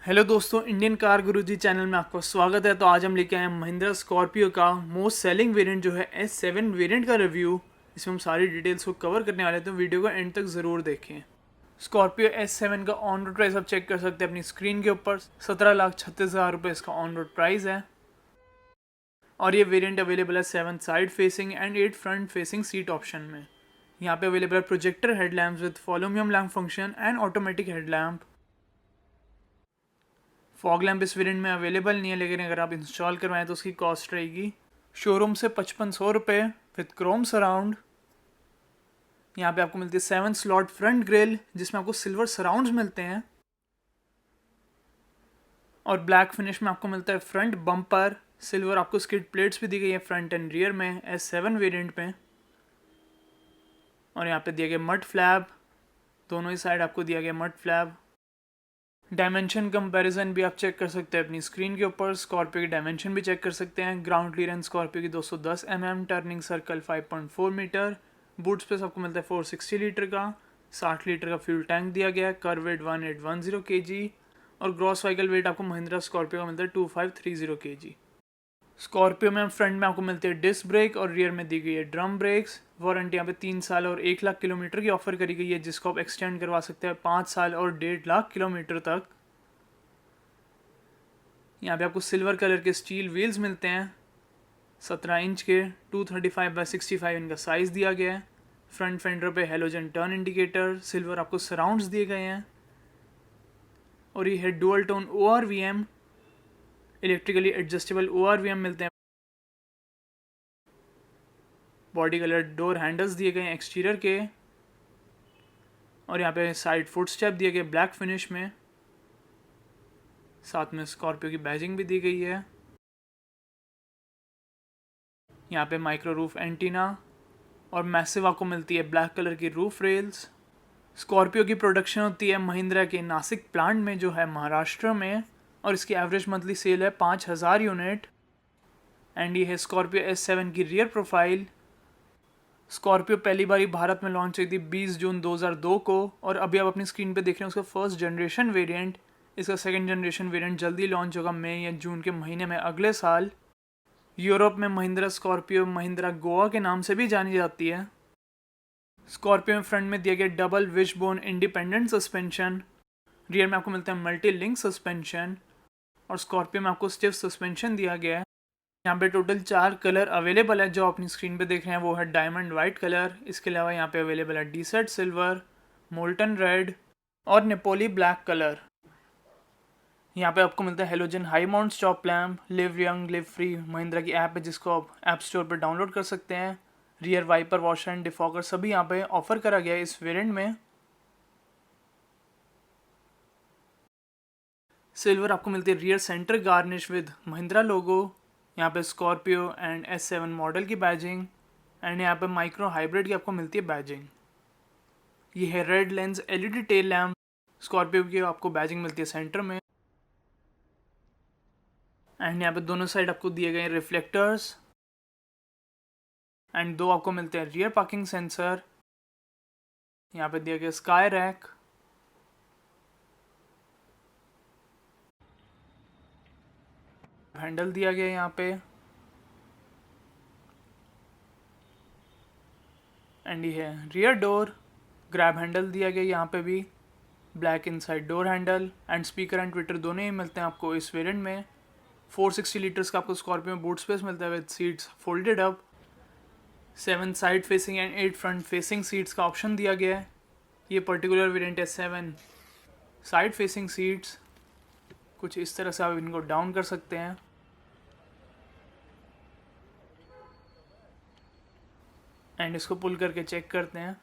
Hello दोस्तों, Indian car गुरुजी channel में आपका स्वागत है। तो आज हम लेके आए हैं महिंद्रा स्कॉर्पियो का मोस्ट सेलिंग वेरिएंट जो है S7 वेरिएंट का रिव्यू। इसमें हम सारी डिटेल्स को कवर करने वाले हैं, तो वीडियो को एंड तक ज़रूर देखें। स्कॉर्पियो S7 का ऑन रोड प्राइस आप चेक कर सकते हैं अपनी स्क्रीन के ऊपर। 17,36,000 रुपये इसका ऑन रोड प्राइस है। और ये वेरिएंट अवेलेबल है 7 साइड फेसिंग एंड 8 फ्रंट फेसिंग सीट ऑप्शन में। यहाँ पे अवेलेबल है projector headlamps with follow me home lamp function and automatic headlamp. Fog lamp इस वेरिएंट में अवेलेबल नहीं है, लेकिन अगर आप इंस्टॉल करवाएं तो उसकी कॉस्ट रहेगी शोरूम से 5500 रुपये विद क्रोम सराउंड। यहाँ पे आपको मिलती है 7 स्लॉट फ्रंट ग्रिल जिसमें आपको सिल्वर सराउंड्स मिलते हैं, और ब्लैक फिनिश में आपको मिलता है फ्रंट बम्पर। सिल्वर आपको स्किड प्लेट्स भी दी गई है फ्रंट एंड रियर में S7 वेरिएंट में। और यहाँ पे दिया गया मड फ्लैप, दोनों ही साइड आपको दिया गया मड फ्लैप। डायमेंशन कंपैरिजन भी आप चेक कर सकते हैं अपनी स्क्रीन के ऊपर। स्कॉर्पियो की डायमेंशन भी चेक कर सकते हैं। ग्राउंड क्लियरेंस स्कॉर्पियो की 210 turning circle 5.4 metre. Boot space आपको मिलता है 460 लीटर का। 60 लीटर का फ्यूल टैंक दिया गया है। कर वेट 1810 kg और ग्रॉस व्हीकल वेट आपको महिंद्रा स्कॉर्पियो का मिलता है 2530 kg। स्कॉर्पियो में फ्रंट में आपको मिलती है डिस्क ब्रेक और रियर में दी गई है ड्रम ब्रेक्स। वारंटी यहाँ पे 3 साल और 1 लाख किलोमीटर की ऑफर करी गई है, जिसको आप एक्सटेंड करवा सकते हैं 5 साल और 1.5 लाख किलोमीटर तक। यहाँ पे आपको सिल्वर कलर के स्टील व्हील्स मिलते हैं 17 इंच के। 235/65 इनका साइज़ दिया गया है। फ्रंट फेंडर पे हेलोजन टर्न इंडिकेटर, सिल्वर आपको सराउंड्स दिए गए हैं। और ये है dual tone ORVM, electrically adjustable ORVM मिलते हैं। बॉडी कलर डोर हैंडल्स दिए गए हैं एक्सटीरियर के। और यहाँ पे साइड फुट स्टेप दिए गए ब्लैक फिनिश में। साथ में स्कॉर्पियो की बैजिंग भी दी गई है। यहाँ पे माइक्रो रूफ एंटीना और मैसिव आपको मिलती है ब्लैक कलर की रूफ रेल्स। स्कॉर्पियो की प्रोडक्शन होती है महिंद्रा के नासिक प्लांट में जो है महाराष्ट्र में, और इसकी एवरेज मंथली सेल है 5000 यूनिट। एंड ये है स्कॉर्पियो S7 की रियर प्रोफाइल। स्कॉर्पियो पहली बार भारत में लॉन्च हुई थी 20 जून 2002 को, और अभी आप अपनी स्क्रीन पे देख रहे हैं उसका फर्स्ट जनरेशन वेरिएंट। इसका सेकंड जनरेशन वेरिएंट जल्दी लॉन्च होगा मई या जून के महीने में अगले साल। यूरोप में महिंद्रा स्कॉर्पियो महिंद्रा गोवा के नाम से भी जानी जाती है। स्कॉर्पियो में फ्रंट में दिया गया double wishbone independent suspension. Rear में आपको मिलता है मल्टी लिंक सस्पेंशन, और स्कॉर्पियो में आपको स्टिफ सस्पेंशन दिया गया है। यहाँ पे टोटल 4 कलर अवेलेबल है। जो अपनी स्क्रीन पे देख रहे हैं वो है डायमंड वाइट कलर। इसके अलावा यहाँ पे अवेलेबल है डीसेट सिल्वर, मोल्टन रेड और नेपोली ब्लैक कलर। यहाँ पे आपको मिलता है halogen high mount stop lamp. Live young live free Mahindra की ऐप है जिसको आप ऐप स्टोर पर डाउनलोड कर सकते हैं। Rear wiper, washer and defogger सभी यहाँ पे ऑफर करा गया है इस वेरिएंट में। सिल्वर आपको मिलती है rear centre garnish with Mahindra logo. यहाँ पे स्कॉर्पियो एंड S7 मॉडल की बैजिंग, एंड यहाँ पे माइक्रो हाइब्रिड की आपको मिलती है बैजिंग। ये है red lens LED tail lamp. Scorpio की आपको बैजिंग मिलती है सेंटर में। एंड यहाँ पे दोनों साइड आपको दिए गए रिफ्लेक्टर्स, एंड 2 आपको मिलते हैं रियर पार्किंग सेंसर। यहाँ पे दिया गया स्काई रैक। हैंडल दिया गया यहाँ पे, एंड ये है रियर डोर। ग्रैब हैंडल दिया गया यहाँ पे भी। Black inside door handle, and speaker and Twitter दोनों ही मिलते हैं आपको इस वेरिएंट में। 460 लीटर्स का आपको स्कॉर्पियो में बूट स्पेस मिलता है with seats folded up. 7 side facing एंड 8 फ्रंट फेसिंग सीट्स का ऑप्शन दिया गया है। ये पर्टिकुलर वेरिएंट है 7 साइड फेसिंग सीट्स। कुछ इस तरह से आप इनको डाउन कर सकते हैं। एंड इसको पुल करके चेक करते हैं।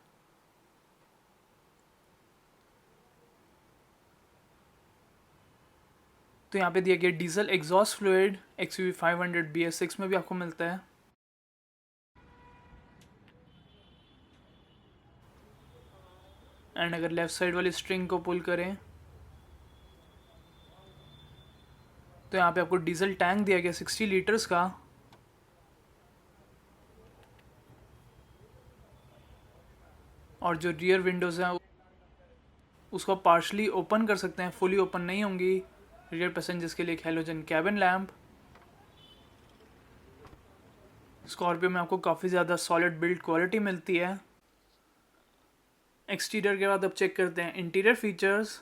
तो यहाँ पे दिया गया diesel exhaust fluid XUV 500 BS6 में भी आपको मिलता है। एंड अगर लेफ्ट साइड वाली स्ट्रिंग को पुल करें तो यहाँ पे आपको डीजल टैंक दिया गया 60 लीटर्स का। और जो रियर विंडोज़ हैं उसको पार्शली ओपन कर सकते हैं, फुली ओपन नहीं होंगी। रियर पैसेंजर्स के लिए एक हेलोजन कैबिन लैम्प। स्कॉर्पियो में आपको काफ़ी ज़्यादा सॉलिड बिल्ड क्वालिटी मिलती है। एक्सटीरियर के बाद अब चेक करते हैं इंटीरियर फीचर्स।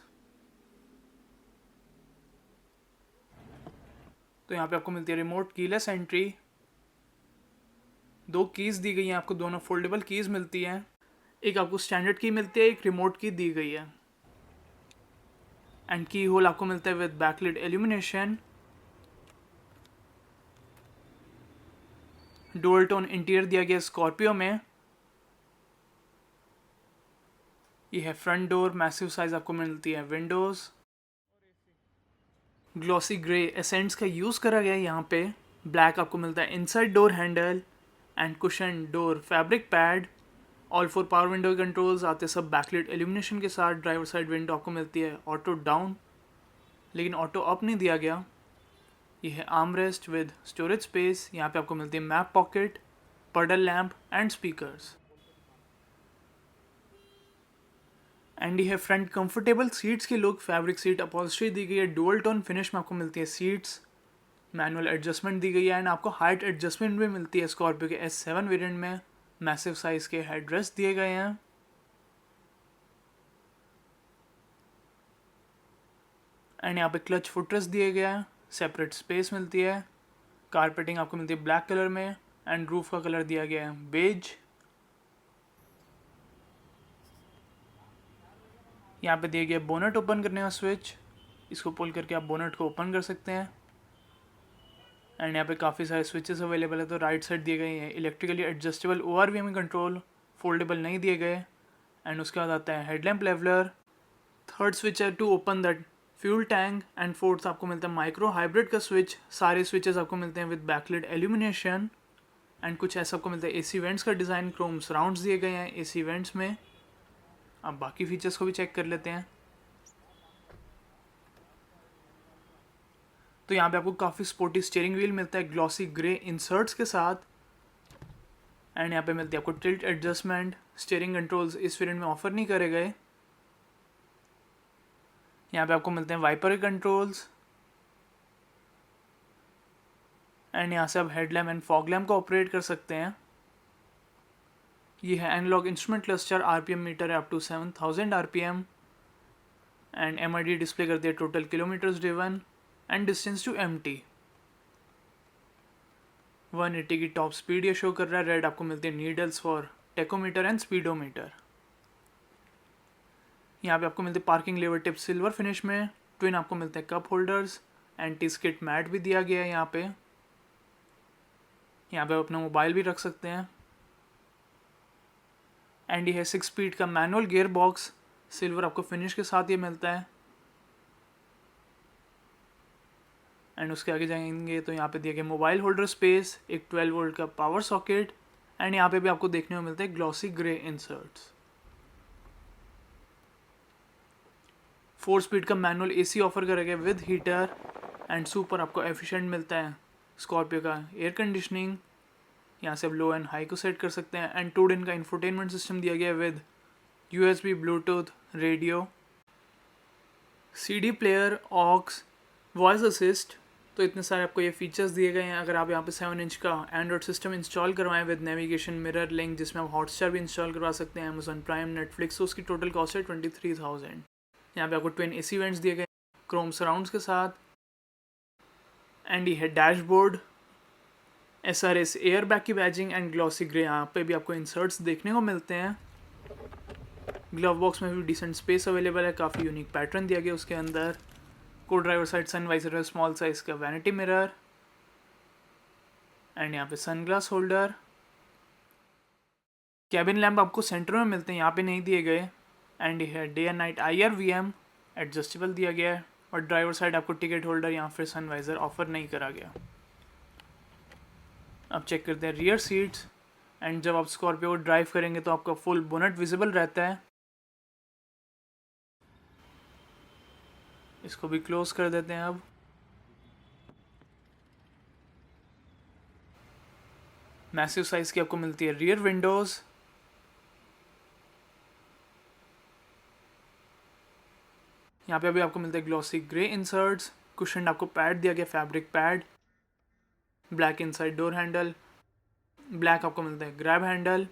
तो यहाँ पे आपको मिलती है रिमोट कीलेस एंट्री, 2 कीज़ दी गई हैं आपको, दोनों फोल्डेबल कीज़ मिलती हैं। एक आपको स्टैंडर्ड की मिलती है, एक रिमोट की दी गई है। एंड की होल आपको मिलता है with backlit illumination. Dual tone interior दिया गया स्कॉर्पियो में। ये है फ्रंट डोर, मैसिव साइज आपको मिलती है विंडोज़। ग्लॉसी ग्रे एसेंट्स का यूज़ करा गया है यहाँ पे। ब्लैक आपको मिलता है inside door handle and cushion door fabric pad. All 4 power window controls आते सब बैकलिट इल्यूमिनेशन के साथ। ड्राइवर साइड विंडो आपको मिलती है ऑटो डाउन, लेकिन ऑटो अप नहीं दिया गया। ये है arm rest with storage space. यहाँ पे आपको मिलती है मैप पॉकेट, पडल लैम्प एंड स्पीकर्स। एंड ये है फ्रंट कंफर्टेबल सीट्स की लुक। फैब्रिक सीट अपॉल्स्ट्री दी गई है, डुअल टोन फिनिश में आपको मिलती है सीट्स। मैनुअल एडजस्टमेंट दी गई है एंड आपको हाइट एडजस्टमेंट भी मिलती है स्कॉर्पियो के S7 वेरिएंट में। मैसिव साइज के हेडरेस्ट दिए गए हैं। एंड यहाँ पे क्लच फुटरेस्ट दिए गया है, सेपरेट स्पेस मिलती है। कारपेटिंग आपको मिलती है ब्लैक कलर में एंड रूफ का कलर दिया गया है बेज। यहाँ पे दिया गया बोनट ओपन करने का स्विच, इसको पुल करके आप बोनट को ओपन कर सकते हैं। एंड यहाँ पे काफ़ी सारे स्विचेस अवेलेबल है। तो राइट साइड दिए गए हैं electrically adjustable ORVM control, foldable नहीं दिए गए। एंड उसके बाद आता है हेडलैम्प लेवलर। थर्ड स्विच है to open that fuel tank and fourth आपको मिलता है माइक्रो हाइब्रिड का स्विच। सारे स्विचेस आपको मिलते हैं विद बैकलिट एल्यूमिनेशन। एंड कुछ ऐसा आपको मिलता है AC वेंट्स का डिज़ाइन, क्रोम सराउंड्स दिए गए हैं AC वेंट्स में। अब बाकी फीचर्स को भी चेक कर लेते हैं। तो यहाँ पे आपको काफ़ी स्पोर्टी स्टीयरिंग व्हील मिलता है ग्लॉसी ग्रे इंसर्ट्स के साथ। एंड यहाँ पे मिलती है आपको टिल्ट एडजस्टमेंट। स्टीयरिंग कंट्रोल्स इस वेरिएंट में ऑफर नहीं करे गए। यहाँ पे आपको मिलते हैं वाइपर कंट्रोल्स। एंड यहाँ से आप हेडलैम्प एंड फॉग लैम्प को ऑपरेट कर सकते हैं। ये है analogue instrument cluster, RPM meter है up to 7000 RPM। And MID display करती है total kilometres driven and distance to MT। 180 की टॉप स्पीड ये शो कर रहा है। रेड आपको मिलती है needles for tachometer and speedometer. यहाँ पे आपको मिलते हैं parking lever tip silver finish में। ट्विन आपको मिलते हैं cup holders, anti skid mat भी दिया गया है यहाँ पे। यहाँ पे आप अपना मोबाइल भी रख सकते हैं। एंड ये है 6 स्पीड का मैनुअल गियर बॉक्स, सिल्वर आपको फिनिश के साथ ये मिलता है। एंड उसके आगे जाएंगे तो यहाँ पे दिया गया मोबाइल होल्डर स्पेस, एक 12 वोल्ट का पावर सॉकेट। एंड यहाँ पे भी आपको देखने को मिलते हैं ग्लॉसी ग्रे इंसर्ट्स। 4 स्पीड का मैनुअल AC ऑफर करेगा विद हीटर। एंड सुपर आपको एफिशिएंट मिलता है स्कॉर्पियो का एयर कंडीशनिंग। यहाँ से आप लो एंड हाई को सेट कर सकते हैं। एंड 2 दिन का इंफोटेनमेंट सिस्टम दिया गया है with USB, Bluetooth, radio, CD player, aux, voice assist. तो इतने सारे आपको ये फीचर्स दिए गए हैं। अगर आप यहाँ पे 7 इंच का एंड्रॉयड सिस्टम इंस्टॉल करवाएं विद नेविगेशन, मिरर लिंक, जिसमें आप हॉटस्टार भी इंस्टॉल करवा सकते हैं, Amazon प्राइम, नेटफ्लिक्स, तो उसकी टोटल कॉस्ट है 23,000। यहाँ पे आपको ट्विन AC वेंट्स दिए गए क्रोम सराउंड्स के साथ। एंड ये है डैशबोर्ड, SRS एयर बैग की बैजिंग एंड ग्लॉसी ग्रे। यहाँ पे भी आपको इंसर्ट्स देखने को मिलते हैं। ग्लव बॉक्स में भी डिसेंट स्पेस अवेलेबल है, काफ़ी यूनिक पैटर्न दिया गया उसके अंदर। को ड्राइवर साइड सनवाइजर है, स्मॉल साइज का वैनिटी मिरर। एंड यहाँ पे सनग्लास होल्डर। कैबिन लैम्प आपको सेंटर में मिलते हैं, यहाँ पे नहीं दिए गए। एंड ये है day and night IR/VM adjustable दिया गया है। और ड्राइवर साइड आपको टिकट होल्डर या फिर सनवाइजर ऑफर नहीं करा गया। अब चेक करते हैं रियर सीट्स। एंड जब आप स्कॉर्पियो को ड्राइव करेंगे तो आपका फुल बोनट विजिबल रहता है। इसको भी क्लोज कर देते हैं। अब मैसिव साइज की आपको मिलती है रियर विंडोज। यहाँ पे अभी आपको मिलते हैं ग्लॉसी ग्रे इंसर्ट्स, कुशन आपको पैड दिया गया, fabric pad, black inside door handle, black आपको मिलता है ग्रैब हैंडल,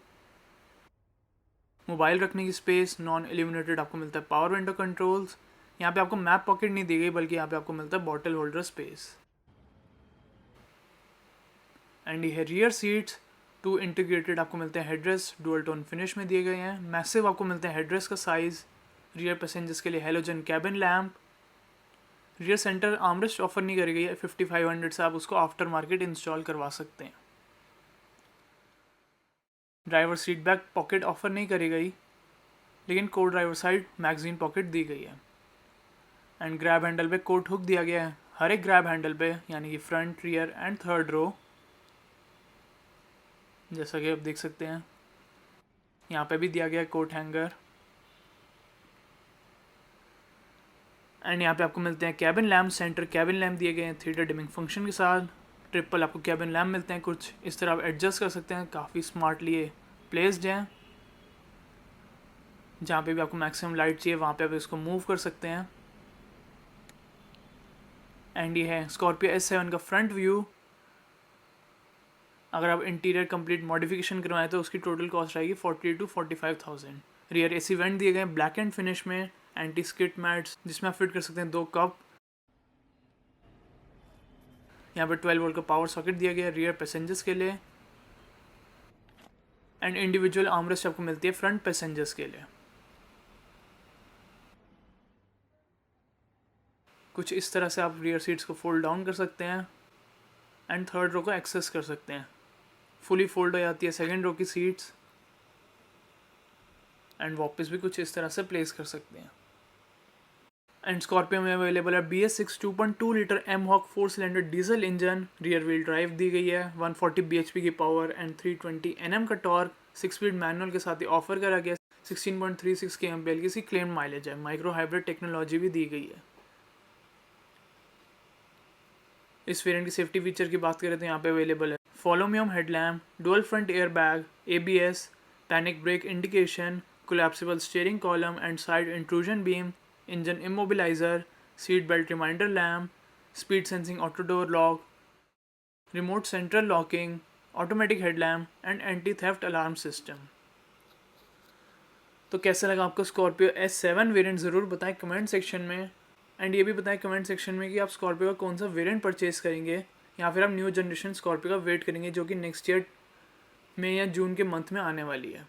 मोबाइल रखने की स्पेस, नॉन इल्यूमिनेटेड आपको मिलता है पावर विंडो कंट्रोल्स। यहाँ पे आपको मैप पॉकेट नहीं दी गई, बल्कि यहाँ पे आपको मिलता है बॉटल होल्डर स्पेस। एंड ये रियर सीट्स 2 इंटीग्रेटेड आपको मिलते हैं हेडरेस्ट, डुअल टोन फिनिश में दिए गए हैं। मैसिव आपको मिलते हैं हेडरेस्ट का साइज़। रियर पैसेंजर्स के लिए halogen cabin lamp. Rear centre armrest offer नहीं करी गई है, 5500 से आप उसको आफ्टर मार्केट इंस्टॉल करवा सकते हैं। Driver seat back pocket offer नहीं करी गई, लेकिन को ड्राइवर साइड मैगजीन पॉकेट दी गई है। एंड ग्रैब हैंडल पे कोट हुक दिया गया है हर एक ग्रैब हैंडल पे, यानी कि front, rear and third row, जैसा कि आप देख सकते हैं। यहाँ पे भी दिया गया है कोट हैंगर। एंड यहाँ पे आपको मिलते हैं cabin lamp, centre cabin lamp दिए गए हैं थिएटर डिमिंग फंक्शन के साथ। ट्रिपल आपको कैबिन लैम्प मिलते हैं, कुछ इस तरह आप एडजस्ट कर सकते हैं, काफ़ी स्मार्टली ये प्लेस्ड हैं। जहाँ पे भी आपको मैक्सिमम लाइट चाहिए वहाँ पे आप इसको मूव कर सकते हैं। एंड ये है स्कॉर्पियो S7 का फ्रंट व्यू। अगर आप इंटीरियर कंप्लीट मॉडिफिकेशन करवाएं तो उसकी टोटल कॉस्ट आएगी 40 to 45,000। रियर AC वेंट दिए गए हैं ब्लैक एंड फिनिश में, एंटी स्किट मैट्स, जिसमें आप फिट कर सकते हैं 2 कप। यहाँ पे 12 वोल्ट का पावर सॉकेट दिया गया है रियर पैसेंजर्स के लिए। एंड इंडिविजुअल आर्मरेस्ट आपको मिलती है फ्रंट पैसेंजर्स के लिए। कुछ इस तरह से आप रियर सीट्स को फोल्ड डाउन कर सकते हैं एंड थर्ड रो को एक्सेस कर सकते हैं। फुली फोल्ड हो जाती है सेकेंड रो की सीट्स, एंड वापस भी कुछ इस तरह से प्लेस कर सकते हैं। एंड स्कॉर्पियो में अवेलेबल है BS6 2.2 litre M-Hawk 4 cylinder diesel engine, rear wheel drive दी गई है, 140 bhp की पावर एंड 320 Nm का टॉर्क, 6 स्पीड मैनुअल के साथ ही ऑफर करा गया। 16.36 kmpl की इसकी क्लेम माइलेज है। माइक्रो हाइब्रिड टेक्नोलॉजी भी दी गई है। इस वेरिएंट की सेफ्टी फीचर की बात करें तो यहाँ पे अवेलेबल है follow me home headlamp, dual front air bag, ABS, panic brake indication, collapsible steering column and side intrusion beam, engine immobiliser, seat belt reminder lamp, speed sensing auto door lock, remote central locking, automatic headlamp and anti theft alarm system. तो कैसा लगा आपको Scorpio S7 variant, ज़रूर बताएं comment section में। And ये भी बताएं कमेंट सेक्शन में कि आप स्कॉर्पियो का कौन सा वेरिएंट परचेज़ करेंगे, या फिर आप न्यू जनरेशन स्कॉर्पियो का वेट करेंगे जो कि नेक्स्ट ईयर में या जून के मंथ में आने वाली है।